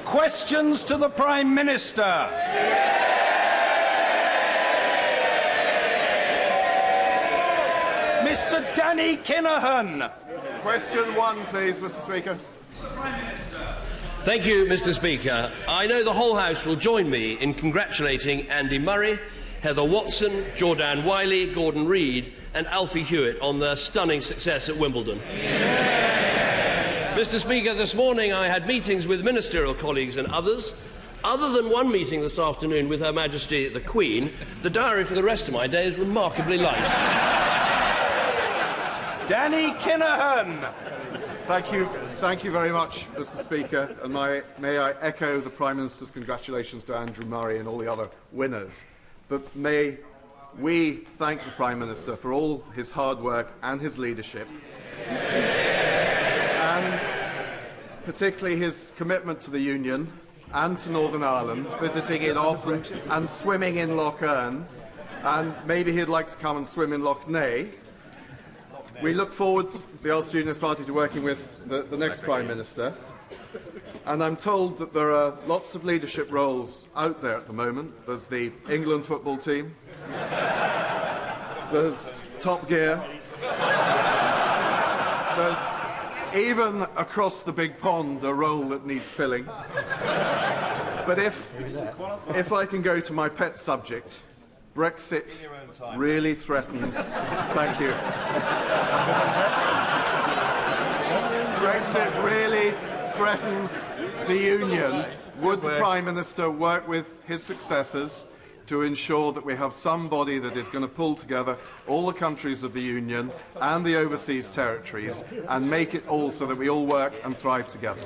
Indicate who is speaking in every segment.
Speaker 1: Questions to the Prime Minister. Mr. Danny Kinahan.
Speaker 2: Question 1, please, Mr. Speaker.
Speaker 3: Thank you, Mr. Speaker. I know the whole House will join me in congratulating Andy Murray, Heather Watson, Jordan Wiley, Gordon Reid and Alfie Hewitt on their stunning success at Wimbledon. Mr. Speaker, this morning I had meetings with ministerial colleagues and others. Other than one meeting this afternoon with Her Majesty the Queen, the diary for the rest of my day is remarkably light.
Speaker 1: Danny Kinahan.
Speaker 2: Thank you very much, Mr. Speaker, and may I echo the Prime Minister's congratulations to Andrew Murray and all the other winners. But may we thank the Prime Minister for all his hard work and his leadership, and particularly his commitment to the Union and to Northern Ireland, visiting it often and swimming in Lough Erne, and maybe he'd like to come and swim in Lough Neagh. We look forward, the Ulster Unionist Party, to working with the next Prime Minister. And I'm told that there are lots of leadership roles out there at the moment. There's the England football team. There's Top Gear. There's even across the big pond a role that needs filling. But if I can go to my pet subject, Brexit really threatens... Thank you. Brexit really threatens the Union. Would the Prime Minister work with his successors to ensure that we have somebody that is going to pull together all the countries of the Union and the overseas territories and make it all so that we all work and thrive together?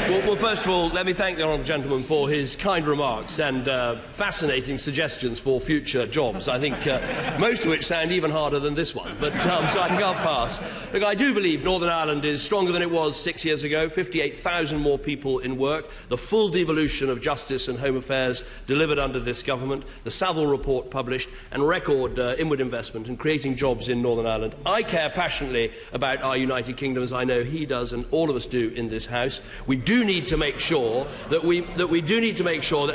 Speaker 3: Well, first of all, let me thank the honourable gentleman for his kind remarks and fascinating suggestions for future jobs. I think most of which sound even harder than this one, but so I think I'll pass. Look, I do believe Northern Ireland is stronger than it was 6 years ago, 58,000 more people in work, the full devolution of justice and home affairs delivered under this government, the Saville report published, and record inward investment in creating jobs in Northern Ireland. I care passionately about our United Kingdom, as I know he does and all of us do in this House. We do need to make sure that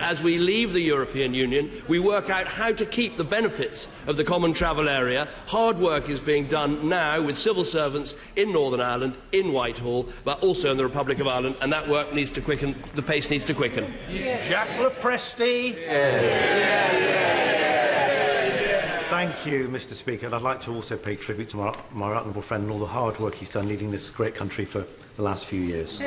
Speaker 3: as we leave the European Union, we work out how to keep the benefits of the common travel area. Hard work is being done now with civil servants in Northern Ireland, in Whitehall, but also in the Republic of Ireland, and that work needs to quicken. The pace needs to quicken.
Speaker 1: Yeah. Jack Lepresti.
Speaker 4: Thank you, Mr. Speaker. And I'd like to also pay tribute to my honourable friend and all the hard work he's done leading this great country for the last few years.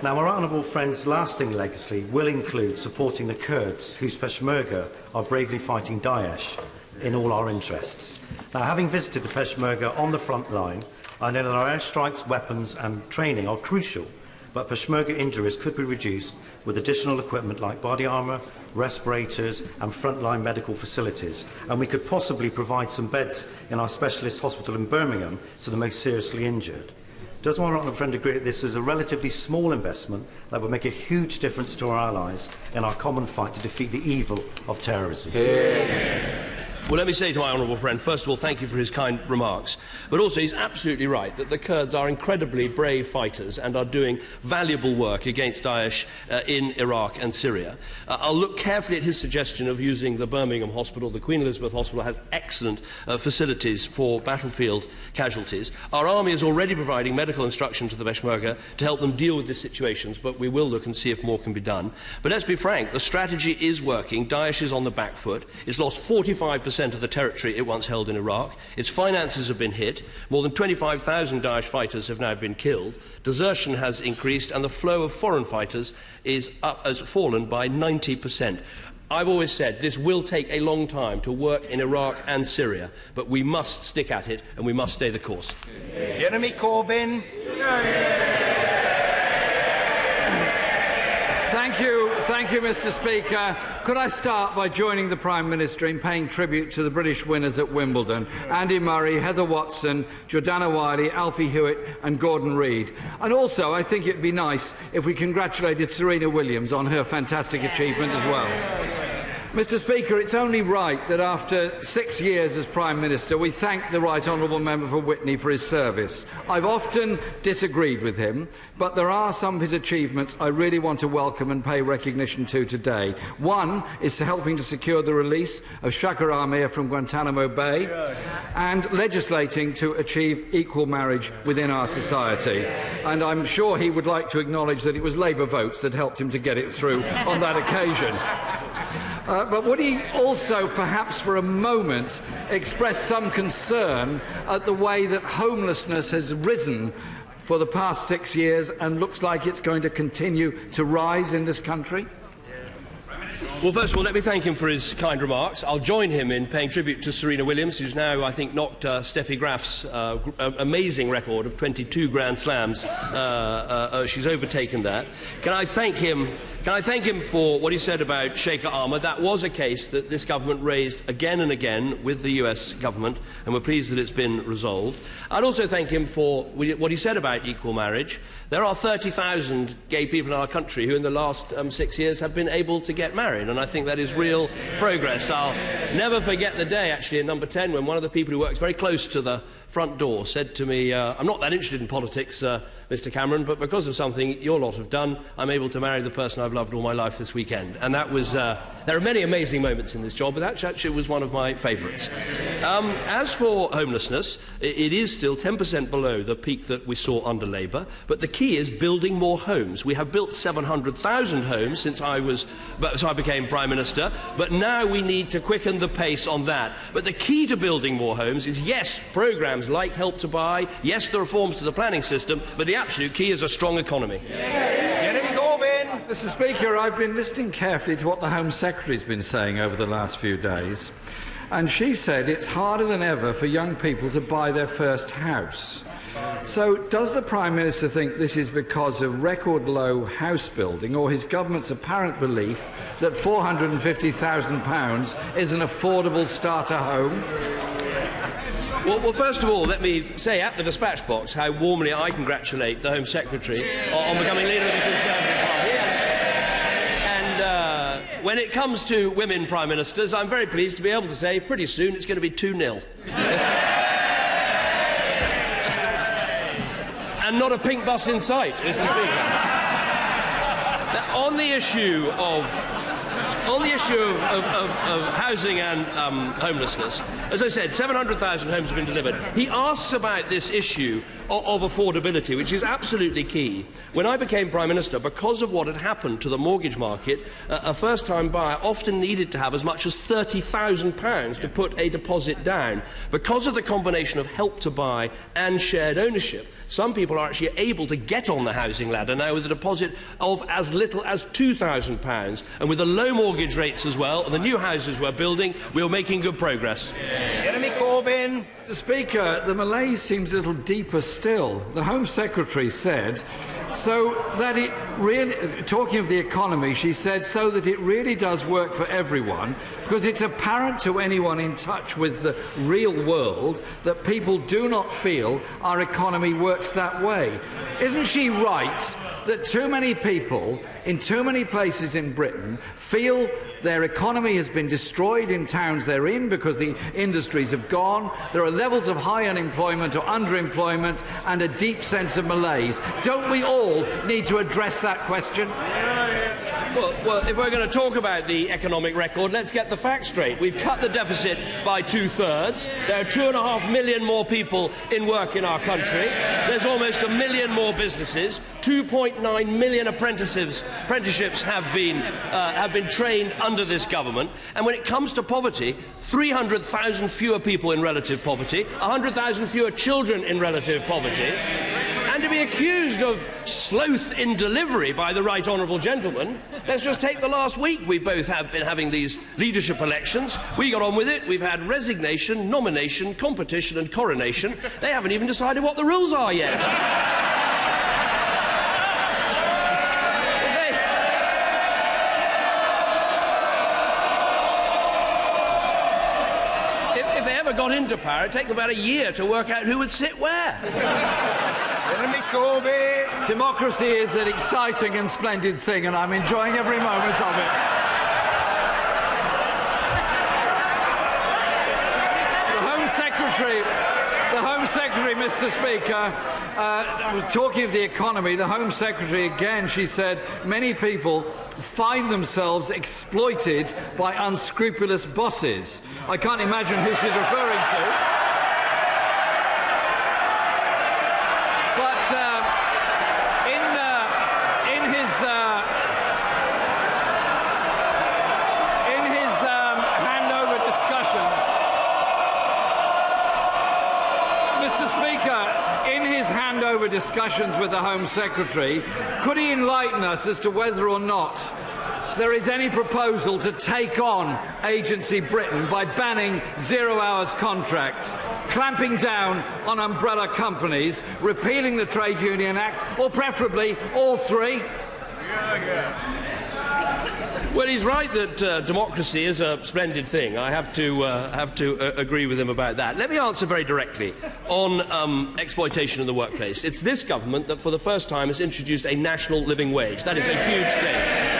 Speaker 4: Now, my honourable friend's lasting legacy will include supporting the Kurds, whose Peshmerga are bravely fighting Daesh in all our interests. Now, having visited the Peshmerga on the front line, I know that our airstrikes, weapons and training are crucial, but Peshmerga injuries could be reduced with additional equipment like body armour, respirators and frontline medical facilities, and we could possibly provide some beds in our specialist hospital in Birmingham to the most seriously injured. Does my honourable friend agree that this is a relatively small investment that would make a huge difference to our allies in our common fight to defeat the evil of terrorism?
Speaker 3: Well, let me say to my honourable friend, first of all, thank you for his kind remarks. But also, he's absolutely right that the Kurds are incredibly brave fighters and are doing valuable work against Daesh in Iraq and Syria. I'll look carefully at his suggestion of using the Birmingham Hospital. The Queen Elizabeth Hospital has excellent facilities for battlefield casualties. Our army is already providing medical instruction to the Peshmerga to help them deal with these situations, but we will look and see if more can be done. But let's be frank, the strategy is working. Daesh is on the back foot. It's lost 45% of the territory it once held in Iraq. Its finances have been hit. More than 25,000 Daesh fighters have now been killed. Desertion has increased, and the flow of foreign fighters has fallen by 90%. I've always said this will take a long time to work in Iraq and Syria, but we must stick at it and we must stay the course.
Speaker 1: Jeremy Corbyn.
Speaker 5: Thank you, Mr. Speaker. Could I start by joining the Prime Minister in paying tribute to the British winners at Wimbledon, Andy Murray, Heather Watson, Jordana Wiley, Alfie Hewitt and Gordon Reid. And also, I think it would be nice if we congratulated Serena Williams on her fantastic achievement as well. Mr Speaker, it's only right that after 6 years as Prime Minister we thank the Right Honourable Member for Witney for his service. I've often disagreed with him, but there are some of his achievements I really want to welcome and pay recognition to today. One is helping to secure the release of Shakar Amir from Guantanamo Bay and legislating to achieve equal marriage within our society. And I'm sure he would like to acknowledge that it was Labour votes that helped him to get it through on that occasion. But would he also, perhaps for a moment, express some concern at the way that homelessness has risen for the past 6 years and looks like it's going to continue to rise in this country?
Speaker 3: Well, first of all, let me thank him for his kind remarks. I'll join him in paying tribute to Serena Williams, who's now, I think, knocked Steffi Graf's amazing record of 22 Grand Slams. She's overtaken that. Can I thank him for what he said about Shakar Amir? That was a case that this government raised again and again with the US government, and we're pleased that it's been resolved. I'd also thank him for what he said about equal marriage. There are 30,000 gay people in our country who in the last 6 years have been able to get married, and I think that is real progress. I'll never forget the day, actually, in number 10, when one of the people who works very close to the front door said to me, I'm not that interested in politics, Mr Cameron, but because of something your lot have done, I'm able to marry the person I've loved all my life this weekend. And that was, there are many amazing moments in this job, but that actually was one of my favourites. As for homelessness, it is still 10% below the peak that we saw under Labour, but the key is building more homes. We have built 700,000 homes since I became Prime Minister, but now we need to quicken the pace on that. But the key to building more homes is, yes, programmes like Help to Buy, yes, the reforms to the planning system, but the absolute key is a strong economy.
Speaker 1: Jeremy Corbyn.
Speaker 5: Mr Speaker, I've been listening carefully to what the Home Secretary's been saying over the last few days, and she said it's harder than ever for young people to buy their first house. So does the Prime Minister think this is because of record-low house building, or his government's apparent belief that £450,000 is an affordable starter home?
Speaker 3: Well, first of all, let me say at the dispatch box how warmly I congratulate the Home Secretary on becoming leader of the Conservative Party. And when it comes to women Prime Ministers, I'm very pleased to be able to say pretty soon it's going to be 2-0. And not a pink bus in sight, Mr Speaker. Now, on the issue of housing and homelessness, as I said, 700,000 homes have been delivered. He asks about this issue of affordability, which is absolutely key. When I became Prime Minister, because of what had happened to the mortgage market, a first-time buyer often needed to have as much as £30,000 to put a deposit down. Because of the combination of Help to Buy and shared ownership, some people are actually able to get on the housing ladder now with a deposit of as little as £2,000. And with the low mortgage rates as well, and the new houses we're building, we're making good progress.
Speaker 1: Jeremy Corbyn.
Speaker 5: Mr Speaker, the malaise seems a little deeper still. The Home Secretary said, so that it really, talking of the economy, she said, so that it really does work for everyone, because it's apparent to anyone in touch with the real world that people do not feel our economy works that way. Isn't she right that too many people in too many places in Britain feel their economy has been destroyed in towns they're in because the industries have gone, there are levels of high unemployment or underemployment and a deep sense of malaise? Don't we all need to address that question?
Speaker 3: Well, if we're going to talk about the economic record, let's get the facts straight. We've cut the deficit by 2/3. There are 2.5 million more people in work in our country. There's almost 1 million more businesses. 2.9 million apprenticeships have been trained under this government. And when it comes to poverty, 300,000 fewer people in relative poverty, 100,000 fewer children in relative poverty. And to be accused of sloth in delivery by the right honourable gentleman, let's just take the last week. We both have been having these leadership elections. We got on with it. We've had resignation, nomination, competition and coronation. They haven't even decided what the rules are yet. If they ever got into power, it'd take them about a year to work out who would sit where.
Speaker 1: Jeremy Corbyn.
Speaker 5: Democracy is an exciting and splendid thing, and I'm enjoying every moment of it. Secretary, Mr. Speaker, was talking of the economy. The Home Secretary, again, she said, many people find themselves exploited by unscrupulous bosses. I can't imagine who she's referring to. Discussions with the Home Secretary, could he enlighten us as to whether or not there is any proposal to take on Agency Britain by banning zero-hours contracts, clamping down on umbrella companies, repealing the Trade Union Act, or preferably all three?
Speaker 3: Well, he's right that democracy is a splendid thing. I have to agree with him about that. Let me answer very directly on exploitation in the workplace. It's this government that, for the first time, has introduced a national living wage. That is a huge change.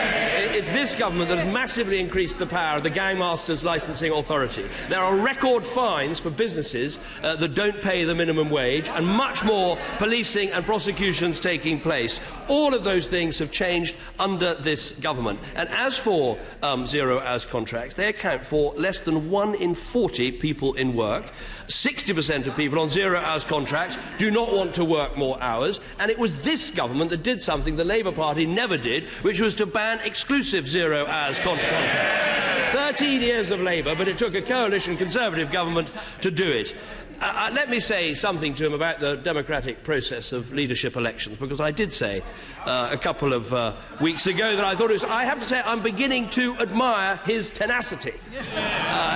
Speaker 3: It's this government that has massively increased the power of the Gangmasters Licensing Authority. There are record fines for businesses that don't pay the minimum wage, and much more policing and prosecutions taking place. All of those things have changed under this government. And as for zero-hours contracts, they account for less than 1 in 40 people in work. 60% of people on zero-hours contracts do not want to work more hours, and it was this government that did something the Labour Party never did, which was to ban exclusive zero-hours contracts. 13 years of Labour, but it took a coalition Conservative government to do it. Let me say something to him about the democratic process of leadership elections, because I did say a couple of weeks ago that I thought it was... I have to say I'm beginning to admire his tenacity.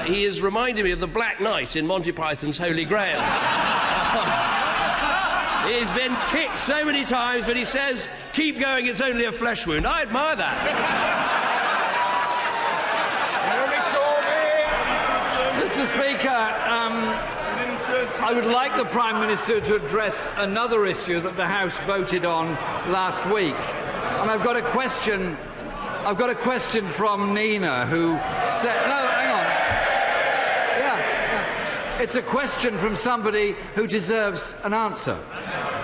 Speaker 3: He is reminding me of the Black Knight in Monty Python's Holy Grail. He's been kicked so many times, but he says, keep going, it's only a flesh wound. I admire that.
Speaker 5: Mr. Speaker, I would like the Prime Minister to address another issue that the House voted on last week. And I've got a question from Nina, who said... No, hang on. Yeah. It's a question from somebody who deserves an answer.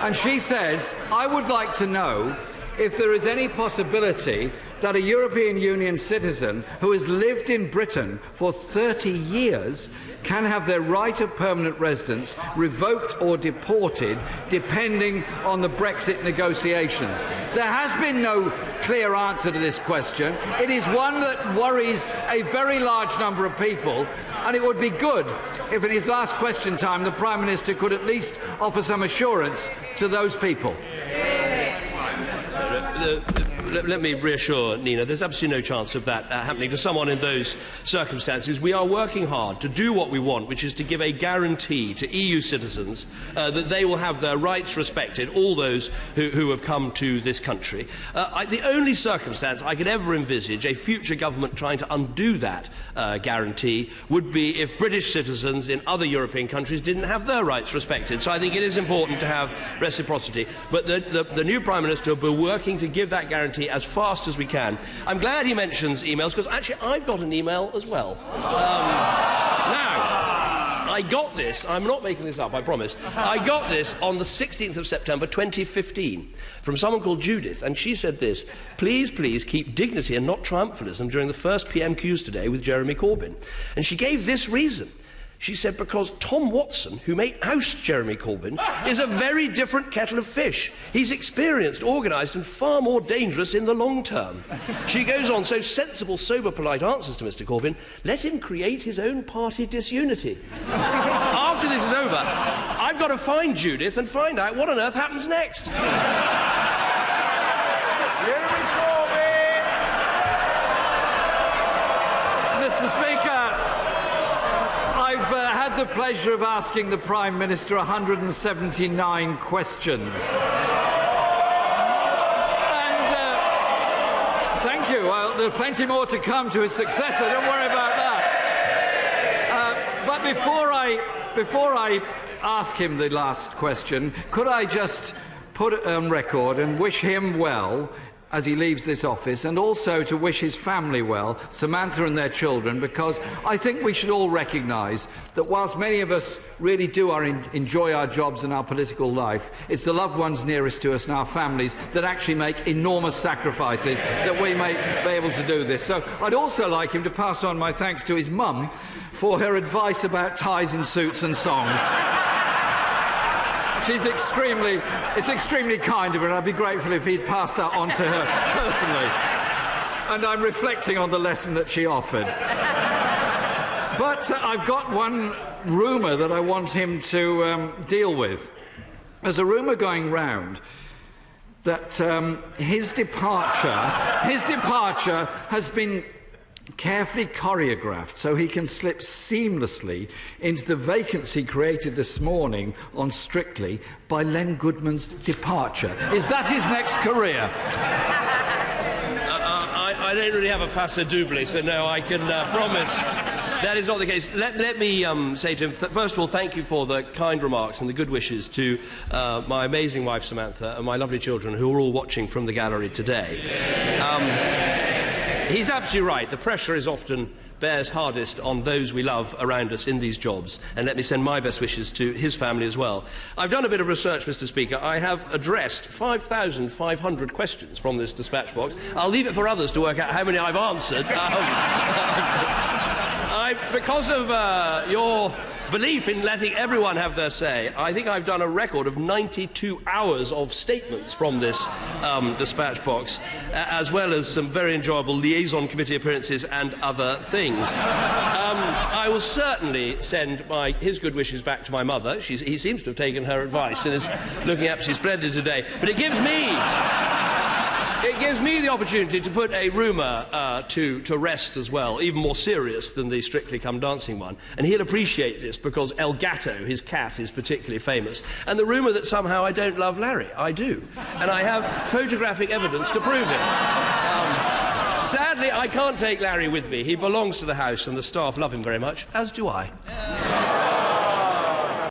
Speaker 5: And she says, I would like to know if there is any possibility that a European Union citizen who has lived in Britain for 30 years can have their right of permanent residence revoked or deported depending on the Brexit negotiations. There has been no clear answer to this question. It is one that worries a very large number of people, and it would be good if in his last question time the Prime Minister could at least offer some assurance to those people.
Speaker 3: Let me reassure Nina, there's absolutely no chance of that happening to someone in those circumstances. We are working hard to do what we want, which is to give a guarantee to EU citizens that they will have their rights respected, all those who have come to this country. The only circumstance I could ever envisage a future government trying to undo that guarantee would be if British citizens in other European countries didn't have their rights respected. So I think it is important to have reciprocity. But the new Prime Minister will be working to give that guarantee as fast as we can. I'm glad he mentions emails, because actually I've got an email as well. Now, I got this, I'm not making this up, I promise. I got this on the 16th of September 2015 from someone called Judith, and she said this: please, please keep dignity and not triumphalism during the first PMQs today with Jeremy Corbyn. And she gave this reason. She said, because Tom Watson, who may oust Jeremy Corbyn, is a very different kettle of fish. He's experienced, organised and far more dangerous in the long term. She goes on, so sensible, sober, polite answers to Mr Corbyn, let him create his own party disunity. After this is over, I've got to find Judith and find out what on earth happens next.
Speaker 1: Jeremy Corbyn!
Speaker 5: Mr Speaker, I've had the pleasure of asking the Prime Minister 179 questions. And thank you. Well, there are plenty more to come to his successor. Don't worry about that. But before I ask him the last question, could I just put it on record and wish him well as he leaves this office, and also to wish his family well, Samantha and their children, because I think we should all recognise that whilst many of us really do enjoy our jobs and our political life, it's the loved ones nearest to us and our families that actually make enormous sacrifices that we may be able to do this. So I'd also like him to pass on my thanks to his mum for her advice about ties in suits and songs. It's extremely kind of her, and I'd be grateful if he'd pass that on to her personally. And I'm reflecting on the lesson that she offered. But I've got one rumour that I want him to deal with. There's a rumour going round that his departure has been carefully choreographed so he can slip seamlessly into the vacancy created this morning on Strictly by Len Goodman's departure. Is that his next career?
Speaker 3: I don't really have a passe double, so no, I can promise that is not the case. Let me say to him, first of all, thank you for the kind remarks and the good wishes to my amazing wife Samantha and my lovely children who are all watching from the gallery today. He's absolutely right. The pressure is often bears hardest on those we love around us in these jobs, and let me send my best wishes to his family as well. I've done a bit of research, Mr. Speaker. I have addressed 5,500 questions from this dispatch box. I'll leave it for others to work out how many I've answered. Because of your belief in letting everyone have their say, I think I've done a record of 92 hours of statements from this dispatch box, as well as some very enjoyable liaison committee appearances and other things. I will certainly send his good wishes back to my mother. He seems to have taken her advice and is looking absolutely splendid today. But it gives me the opportunity to put a rumour to rest as well, even more serious than the Strictly Come Dancing one. And he'll appreciate this because El Gato, his cat, is particularly famous. And the rumour that somehow I don't love Larry. I do. And I have photographic evidence to prove it. Sadly, I can't take Larry with me. He belongs to the house and the staff love him very much, as do I.